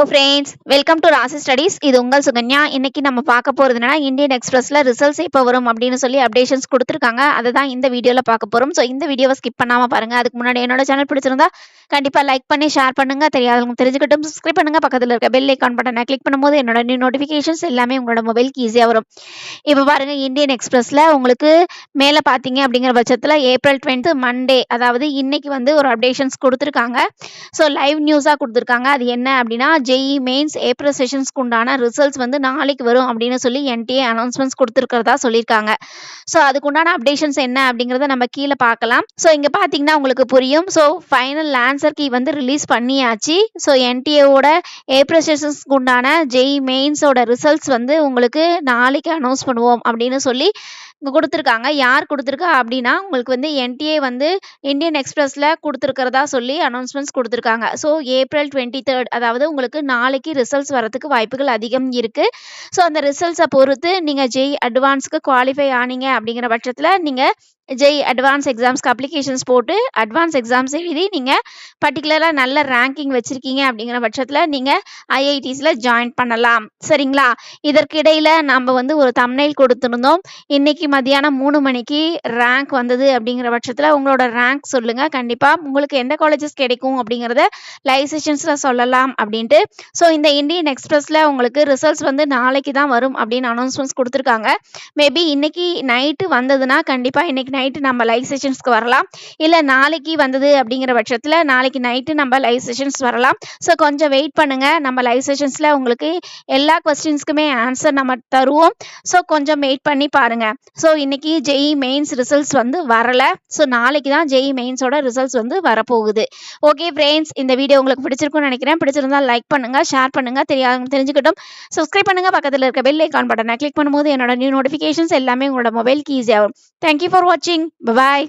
Friends, welcome to ராசி studies. இது உங்கள் சுகன்யா. இன்னைக்கு நம்ம பார்க்க போறது என்னன்னா, இந்தியன் எக்ஸ்பிரஸ்ல ரிசல்ட்ஸ் எப்போ வரும் அப்படின்னு சொல்லி அப்டேஷன்ஸ் கொடுத்துருக்காங்க. அதை தான் இந்த வீடியோல பார்க்க போறோம். ஸோ இந்த வீடியோவை ஸ்கிப் பண்ணாம பாருங்க. அதுக்கு முன்னாடி என்னோட சேனல் பிடிச்சிருந்தா கண்டிப்பா லைக் பண்ணி ஷேர் பண்ணுங்க. தெரியாதவங்க தெரிஞ்சுக்கிட்டும் சப்ஸ்கிரைப் பண்ணுங்க. பக்கத்தில் இருக்க பெல் ஐக்கான் பட்டனை கிளிக் பண்ணும்போது என்னோட நியூ நோட்டிஃபிகேஷன்ஸ் எல்லாமே உங்களோட மொபைலுக்கு ஈஸியாக வரும். இப்போ பாருங்க, இந்தியன் எக்ஸ்பிரஸ்ல உங்களுக்கு மேலே பார்த்தீங்க அப்படிங்கிற பட்சத்தில் ஏப்ரல் 20 மண்டே, அதாவது இன்னைக்கு வந்து ஒரு அப்டேஷன்ஸ் கொடுத்துருக்காங்க. ஸோ லைவ் நியூஸாக கொடுத்துருக்காங்க. அது என்ன அப்படின்னா, ஜேஇ மெயின்ஸ் ஏப்ரல் செஷன்ஸ்க்கு உண்டான ரிசல்ட்ஸ் வந்து நாளைக்கு வரும் அப்படின்னு சொல்லி என்டிஏ அனௌன்ஸ்மெண்ட்ஸ் கொடுத்துருக்கிறதா சொல்லியிருக்காங்க. ஸோ அதுக்குண்டான அப்டேஷன்ஸ் என்ன அப்படிங்கிறத நம்ம கீழே பார்க்கலாம். ஸோ இங்கே பார்த்தீங்கன்னா உங்களுக்கு புரியும். ஸோ ஃபைனல் ஆன்சர் கீ வந்து ரிலீஸ் பண்ணியாச்சு. ஸோ என்டிஏவோட ஏப்ரல் செஷன்ஸ்க்கு உண்டான ஜேஇ மெயின்ஸோட ரிசல்ட்ஸ் வந்து உங்களுக்கு நாளைக்கு அனௌன்ஸ் பண்ணுவோம் அப்படின்னு சொல்லி கொடுத்துருக்காங்க. யார் கொடுத்துருக்கா அப்படின்னா, உங்களுக்கு வந்து என்டிஏ வந்து இந்தியன் எக்ஸ்பிரஸ்ல கொடுத்துருக்கிறதா சொல்லி அனௌன்ஸ்மெண்ட்ஸ் கொடுத்துருக்காங்க. ஸோ ஏப்ரல் 23 அதாவது உங்களுக்கு நாளைக்கு ரிசல்ட்ஸ் வரதுக்கு வாய்ப்புகள் அதிகம் இருக்கு. ஸோ அந்த ரிசல்ட்ஸை பொறுத்து நீங்கள் ஜேஇ அட்வான்ஸ்க்கு குவாலிஃபை ஆனீங்க அப்படிங்கிற பட்சத்தில் நீங்கள் ஜேஇ அட்வான்ஸ் எக்ஸாம்ஸ்க்கு அப்ளிகேஷன்ஸ் போட்டு அட்வான்ஸ் எக்ஸாம்ஸ் எழுதி நீங்கள் பர்டிகுலராக நல்ல ரேங்கிங் வச்சுருக்கீங்க அப்படிங்கிற பட்சத்தில் நீங்கள் ஐஐடிஸில் ஜாயின் பண்ணலாம். சரிங்களா? இதற்கு இடையில் நம்ம வந்து ஒரு தம்ப்நெயில் கொடுத்துருந்தோம். இன்னைக்கு மதியானம் 3 மணிக்கு ரேங்க் வந்தது அப்படிங்கிற பட்சத்தில் உங்களோட ரேங்க் சொல்லுங்கள். கண்டிப்பாக உங்களுக்கு எந்த காலேஜஸ் கிடைக்கும் அப்படிங்கிறத லைவ் செஷன்ஸில் சொல்லலாம் அப்படின்ட்டு. ஸோ இந்த இந்தியன் எக்ஸ்பிரஸில் உங்களுக்கு ரிசல்ட்ஸ் வந்து நாளைக்கு தான் வரும் அப்படின்னு அனௌன்ஸ்மெண்ட்ஸ் கொடுத்துருக்காங்க. மேபி இன்னைக்கு நைட்டு வந்ததுன்னா கண்டிப்பாக இன்னைக்கு நைட்டு நம்ம லைவ் செஷன்ஸ்க்கு வரலாம். இல்லை நாளைக்கு வந்தது அப்படிங்கிற பட்சத்தில் நாளைக்கு நைட்டு நம்ம லைவ் செஷன்ஸ் வரலாம். ஸோ கொஞ்சம் வெயிட் பண்ணுங்கள். நம்ம லைவ் செஷன்ஸில் உங்களுக்கு எல்லா கொஸ்டின்ஸ்க்குமே ஆன்சர் நம்ம தருவோம். ஸோ கொஞ்சம் வெயிட் பண்ணி பாருங்கள். ஸோ இன்னைக்கு ஜேஇ மெயின்ஸ் ரிசல்ட்ஸ் வந்து வரலை. ஸோ நாளைக்கு தான் ஜேஇ மெயின்ஸோட ரிசல்ட்ஸ் வந்து வரப்போகுது. ஓகே ஃப்ரெண்ட்ஸ், இந்த வீடியோ உங்களுக்கு பிடிச்சிருக்கும்னு நினைக்கிறேன். பிடிச்சிருந்தா லைக் பண்ணுங்க, ஷேர் பண்ணுங்க, தெரியாதவங்க தெரிஞ்சுக்கிட்டும் சப்ஸ்கிரைப் பண்ணுங்க. பக்கத்தில் இருக்க பெல் ஐக்கான் பட்டனை கிளிக் பண்ணும்போது என்னோட நியூ நோட்டிஃபிகேஷன்ஸ் எல்லாமே உங்களோட மொபைலுக்கு ஈஸியாகும். தேங்க்யூ ஃபார் வாட்சிங். பை.